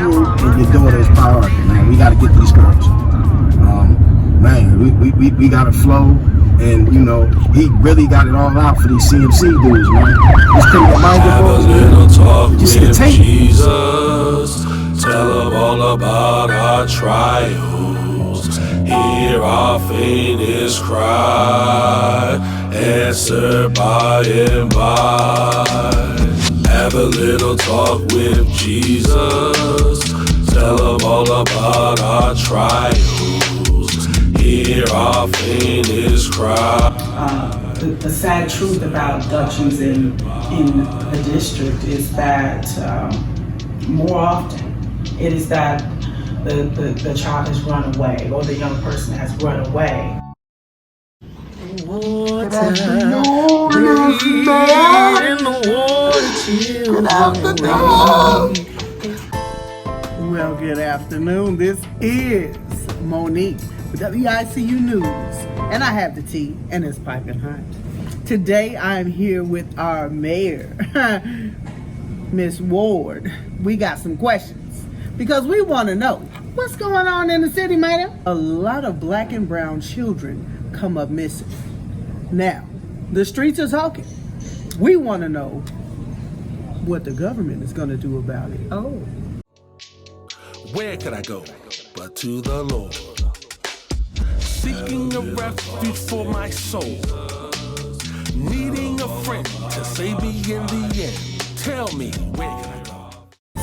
you and your daughter is priority, man. We got to get these girls. Man, we got to flow. And, you know, he really got it all out for these CMC dudes, man. Just couldn't remind Have a little talk with take Jesus. Tell him all about our trials. Hear our faintest cry. Answered by and by. Have a little talk with Jesus. Tell him all about our trials. Hear our faintest cry. The sad truth about abductions in the district is that more often it is that the child has run away or the young person has run away. Good afternoon, Good afternoon. Well, good afternoon. This is Monique with WICU News, and I have the tea, and it's piping hot. Today, I'm here with our mayor, Miss Ward. We got some questions because we want to know what's going on in the city, madam. A lot of black and brown children come up missing. Now, the streets are talking. We want to know what the government is going to do about it. Oh. Where could I go but to the Lord? Seeking a refuge for my soul. Needing a friend to save me in the end. Tell me, where can I go?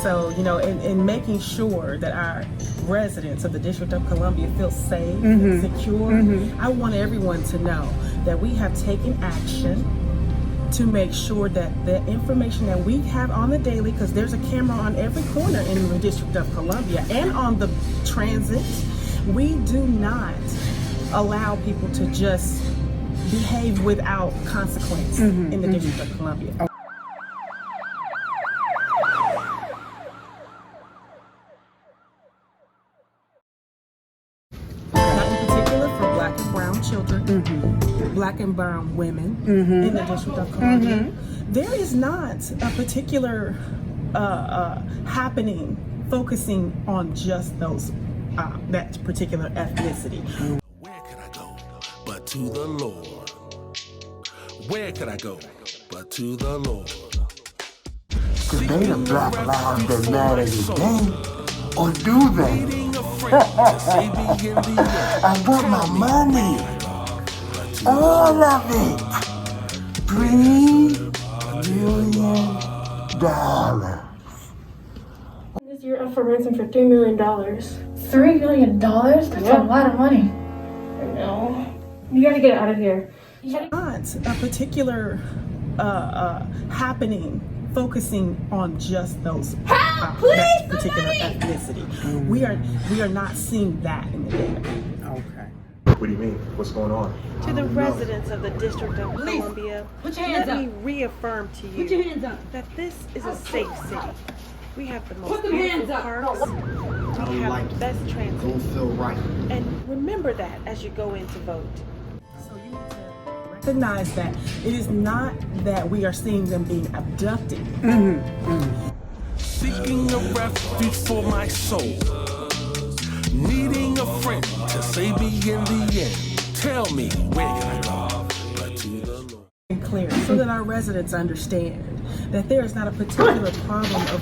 So, you know, in making sure that our residents of the District of Columbia feel safe and secure, I want everyone to know that we have taken action to make sure that the information that we have on the daily, because there's a camera on every corner in the District of Columbia and on the transit, we do not allow people to just behave without consequence in the District of Columbia. Not in particular for black and brown children, black and brown women in the District of Columbia. There is not a particular happening focusing on just those that particular ethnicity. Where can I go but to the Lord? Where can I go but to the Lord? Today the Black Lives Matter today, or do they? I want my money, all of it, $3 million. This year up for ransom for $3 million. $3 million? That's a lot of money. I know. You gotta get out of here. Not a particular happening focusing on just those that particular ethnicity. We are not seeing that in the data. Okay. What do you mean? What's going on? To the residents of the District of Columbia, let me reaffirm to you that this is a safe city. We have the most beautiful parks. We have the best transit. Don't feel right. And remember that as you go in to vote. So you need to recognize that it is not that we are seeing them being abducted. Seeking a refuge for my soul. Needing a friend to save me in the end. Tell me, where can I go but to the Lord? And clear, so that our residents understand that there is not a particular problem of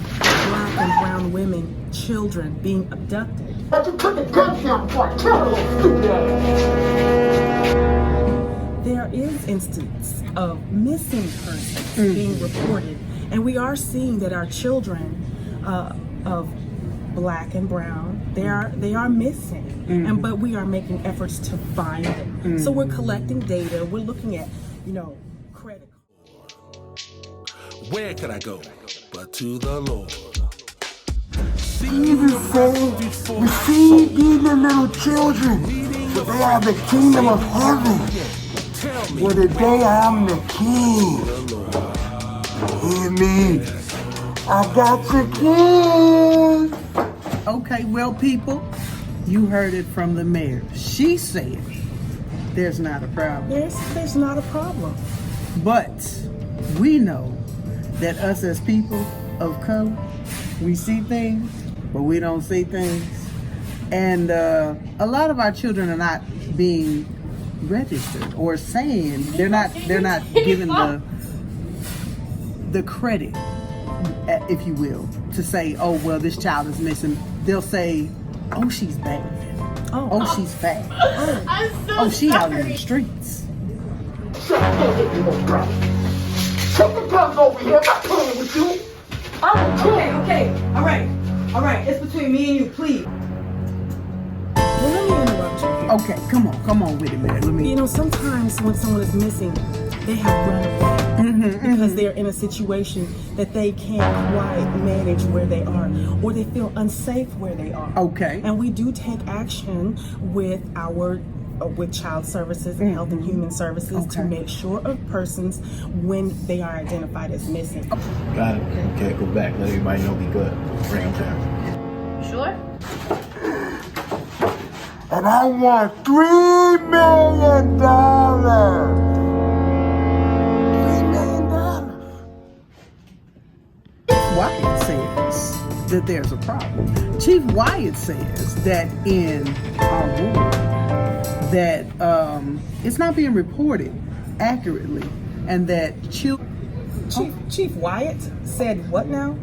black and brown women, children being abducted. There is instance of missing persons being reported, and we are seeing that our children of black and brown, they are missing, but we are making efforts to find them. So we're collecting data. We're looking at, credit. Where can I go but to the Lord? Jesus said, receive ye the little children, for they are the kingdom of heaven. For today I am the king. Hear me. I got your kids. Okay, well, people, you heard it from the mayor. She said there's not a problem. There's not a problem. But we know that us as people of color, we see things but we don't see things. And a lot of our children are not being registered or saying they're not given the credit, if you will, to say, oh well, this child is missing. They'll say, oh, she's bad. Oh, she's fat. Oh, she out in the streets. Shut the guns over here. I'm not playing with you. Okay. All right. It's between me and you, please. Well, let me interrupt you here. Okay, come on with it, man. You know, sometimes when someone is missing, they have run away because they're in a situation that they can't quite manage where they are, or they feel unsafe where they are. Okay. And we do take action with our with child services and health and human services to make sure of persons when they are identified as missing. Got it. Okay, go back. Let everybody know we good. Bring them down. Sure? And I want $3 million. Wyatt says that there's a problem. Chief Wyatt says that in our ward that it's not being reported accurately, and that Chief Wyatt said what now?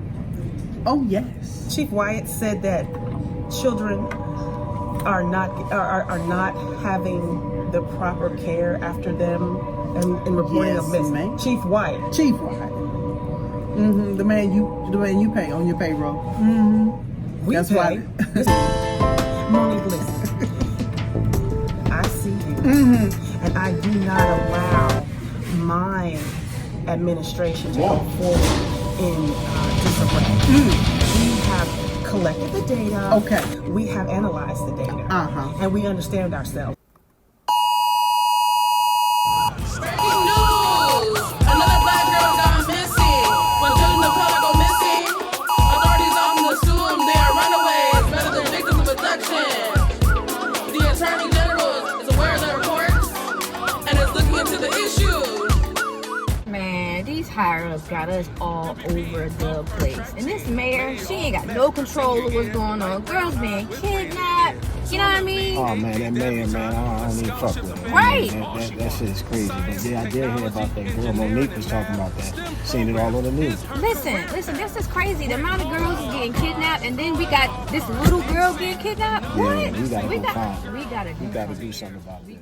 Oh yes. Chief Wyatt said that children are not having the proper care after them and reporting of missing. Ma'am. Chief Wyatt. The man you pay on your payroll. That's pay. why. Monique, listen. I see you, and I do not allow my administration to go forward in disarray. We have collected the data. Okay. We have analyzed the data. And we understand ourselves. Breaking news! Another black girl gone missing. When children of color go missing, authorities often assume they are runaways rather than victims of abduction. The Attorney General is aware of the reports and is looking into the issue. Man, these higher-ups got us all over the place. And this mayor, she ain't got no control of what's going on. Girls being kidnapped. You know what I mean? Oh man, that mayor, man, I don't even fuck with him. Right. That shit is crazy. But yeah, I did hear about that girl. Monique was talking about that. Seen it all on the news. Listen, this is crazy. The amount of girls is getting kidnapped, and then we got this little girl getting kidnapped. Yeah, What? we gotta We go find her. We gotta do something about this.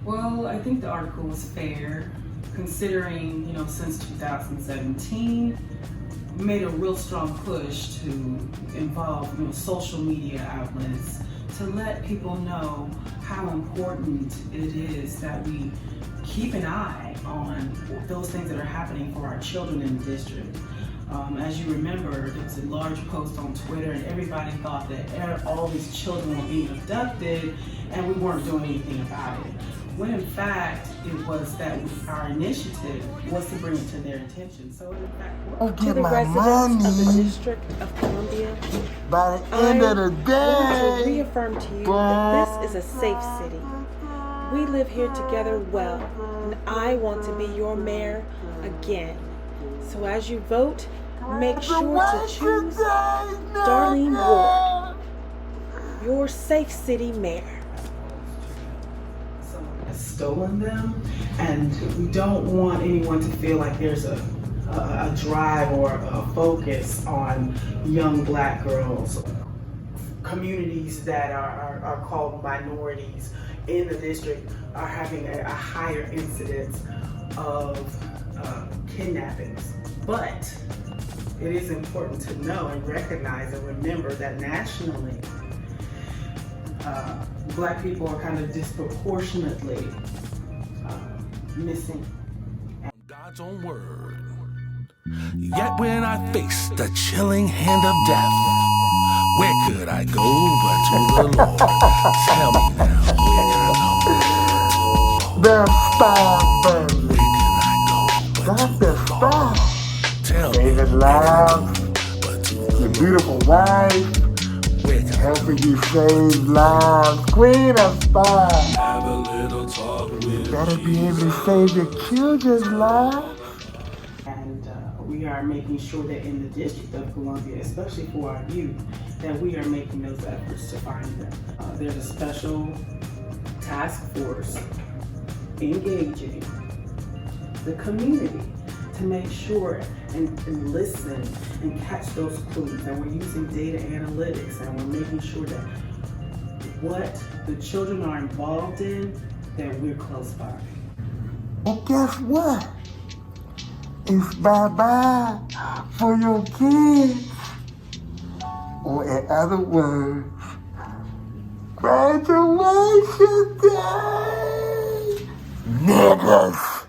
Well, I think the article was fair, considering, you know, since 2017, we made a real strong push to involve, you know, social media outlets to let people know how important it is that we keep an eye on those things that are happening for our children in the district. As you remember, there was a large post on Twitter and everybody thought that all these children were being abducted and we weren't doing anything about it. When in fact, it was that our initiative was to bring it to their attention. So in fact, To the residents of the District of Columbia, by the end of the I want to day, reaffirm to you that this is a safe city. We live here together well, and I want to be your mayor again. So as you vote, make sure to choose Darlene Ward, your safe city mayor. someone has stolen them, and we don't want anyone to feel like there's a drive or a focus on young black girls. Communities that are called minorities in the district are having a higher incidence of kidnappings. But it is important to know and recognize and remember that nationally, black people are kind of disproportionately missing. God's own word. Yet when I faced the chilling hand of death, where could I go but to the Lord? Tell me now, where can I go? the star, baby. Where can I go but That's to the the star. Lord? Tell me, David Love, your beautiful wife, where can I helping you save lives. Queen of Stars. have a little talk with Better be able to save your children's lives. And we we are making sure that in the District of Columbia, especially for our youth, that we are making those efforts to find them. There's a special task force engaging the community to make sure and listen and catch those clues. And we're using data analytics, and we're making sure that what the children are involved in, that we're close by. And guess what? It's bye-bye for your kids. Or in other words, graduation day, niggas.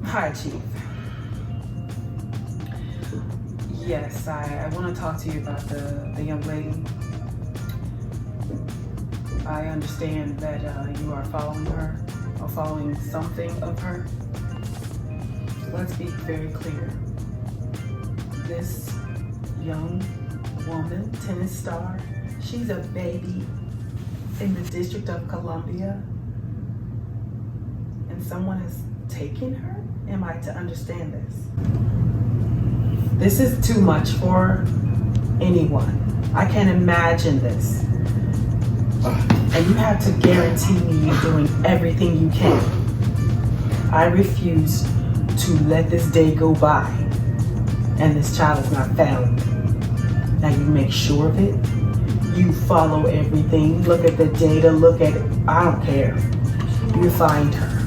Hi, Chief. Yes, I want to talk to you about the young lady. I understand that you are following her, or following something of her. Let's be very clear. This young woman, tennis star, she's a baby in the District of Columbia, and someone has taken her? Am I to understand this? This is too much for anyone. I can't imagine this. And you have to guarantee me you're doing everything you can. I refuse to let this day go by and this child is not found. Now you make sure of it. You follow everything. Look at the data. Look at it. I don't care. You find her.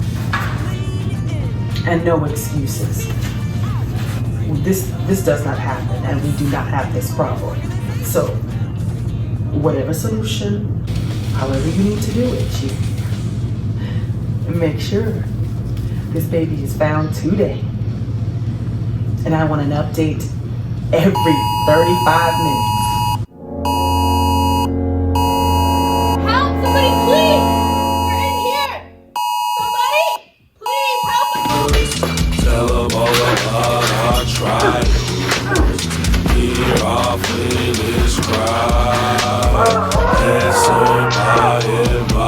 And no excuses. This does not happen, and we do not have this problem. So, whatever solution, however you need to do it, you make sure this baby is found today. And I want an update every 35 minutes. Help! Somebody, please! We're in here! Somebody! Please help us! Tell them all about our trials. Hear our feelings cry. Answer by and by.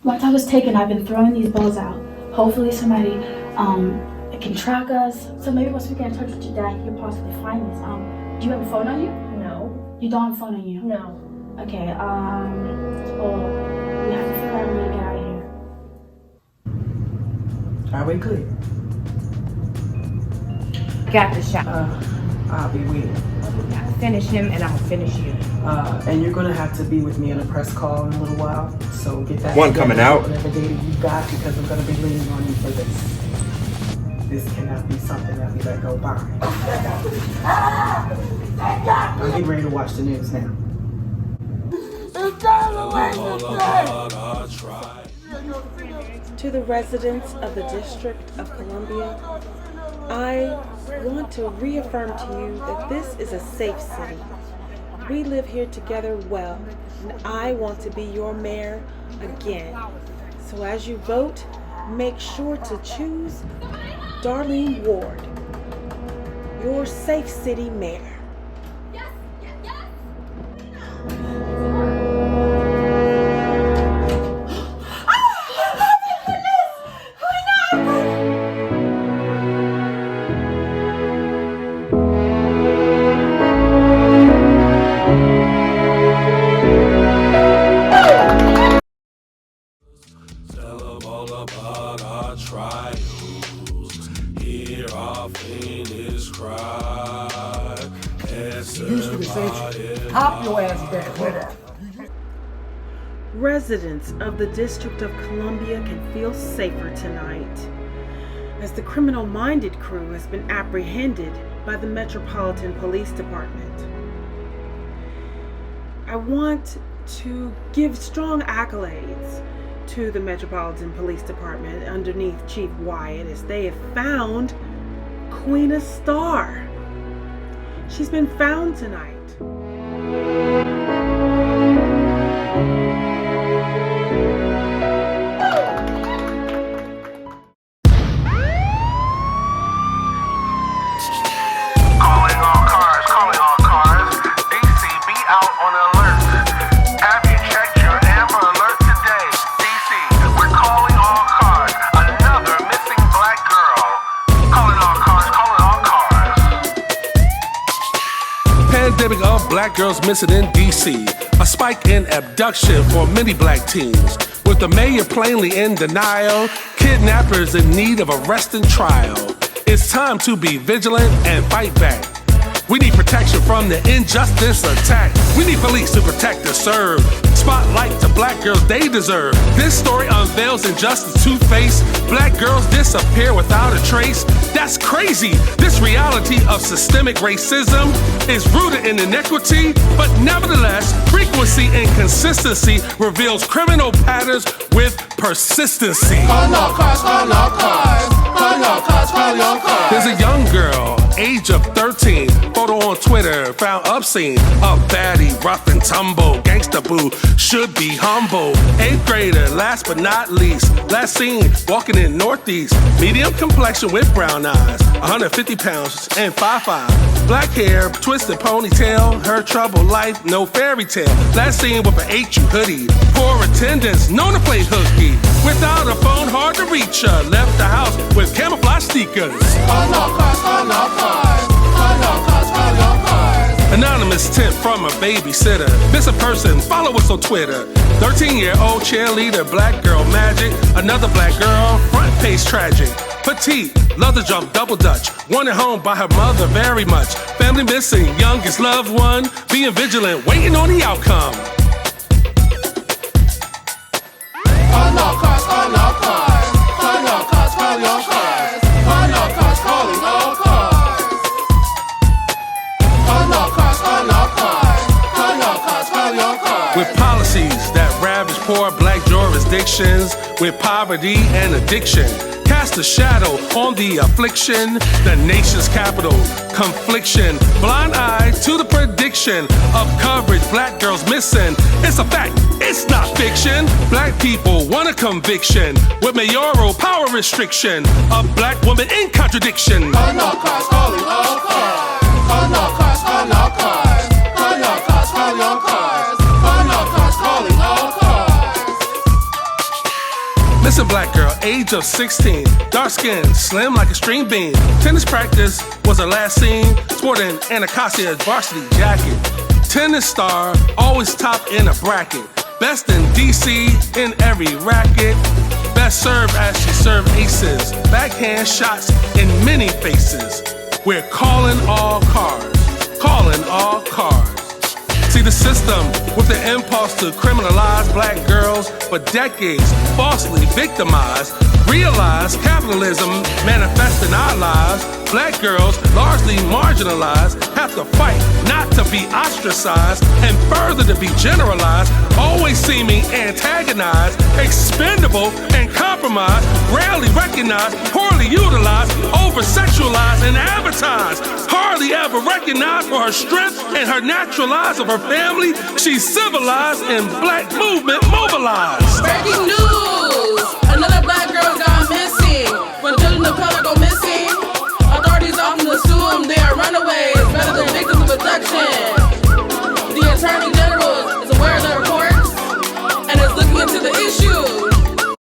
Once I was taken, I've been throwing these balls out. Hopefully somebody can track us. So maybe once we get in touch with your dad, he can possibly find us. Do you have a phone on you? No. You don't have a phone on you? No. Okay, well, we have to figure out a way to get out of here. Are we clear? Got the shot. I'll be waiting. Finish him and I'll finish you. And you're gonna have to be with me in a press call in a little while. So get that. One coming out. Whatever data you got, because I'm gonna be leaning on you for this. This cannot be something that we let go by. I'm getting ready to watch the news now. To the residents of the District of Columbia, I want to reaffirm to you that this is a safe city. We live here together well, and I want to be your mayor again. So as you vote, make sure to choose Darlene Ward, your safe city mayor. Pop your ass back with that. Residents of the District of Columbia can feel safer tonight, as the criminal-minded crew has been apprehended by the Metropolitan Police Department. I want to give strong accolades to the Metropolitan Police Department underneath Chief Wyatt, as they have found Queen Star. She's been found tonight. black girls missing in D.C. A spike in abduction for many black teens. With the mayor plainly in denial, kidnappers in need of arrest and trial. It's time to be vigilant and fight back. We need protection from the injustice attack. We need police to protect and serve. Spotlight to black girls they deserve. This story unveils injustice to face. Black girls disappear without a trace. That's crazy. This reality of systemic racism is rooted in inequity, but nevertheless, frequency and consistency reveals criminal patterns with persistency. Call your cars, call your cars. Call your cars, call your cars. There's a young girl, age of 13, photo on Twitter, found obscene. A baddie, rough and tumble, gangsta boo, should be humble. 8th grader, last but not least, last seen walking in Northeast. Medium complexion with brown eyes, 150 pounds and 5'5". Black hair, twisted ponytail, her troubled life, no fairy tale. Last seen with an HU hoodie, poor attendance, known to play hooky. Without a phone, hard to reach her, left the house with camouflage sneakers. Call your cars, call your cars. Call your cars, call your cars. Anonymous tip from a babysitter. Missing person, follow us on Twitter. 13-year-old cheerleader, black girl magic. Another black girl, front page tragic. Petite, love to jump double dutch. Wanted home by her mother very much. Family missing, youngest loved one. Being vigilant, waiting on the outcome. Call your cars, call your cars. Call your cars, call your cars. Call your cars, calling all cars. Call your cars, call your cars. Call your cars, call your cars. With policies that ravage poor black jurisdictions, with poverty and addiction, cast a shadow on the affliction, the nation's capital, confliction, blind eye to the prediction of coverage, black girls missing. It's a fact, it's not fiction. Black people want a conviction with mayoral power restriction. A black woman in contradiction. Call your cars, calling all cars. Call your cars, call your cars. Call your cars, call your cars. Call your cars, calling all cars. Missing black girl, age of 16, dark skin, slim like a stream beam. Tennis practice was her last seen, sporting Anacostia varsity jacket. Tennis star, always top in a bracket. Best in DC, in every racket. Best served as she served aces. Backhand shots in many faces. We're calling all cars, calling all cars. See the system with the impulse to criminalize black girls for decades, falsely victimized. Realize capitalism manifests in our lives. Black girls, largely marginalized, have to fight not to be ostracized and further to be generalized, always seeming antagonized, expendable and compromised, rarely recognized, poorly utilized, over-sexualized and advertised, hardly ever recognized for her strength and her natural lives of her family. She's civilized and black movement mobilized. Breaking news.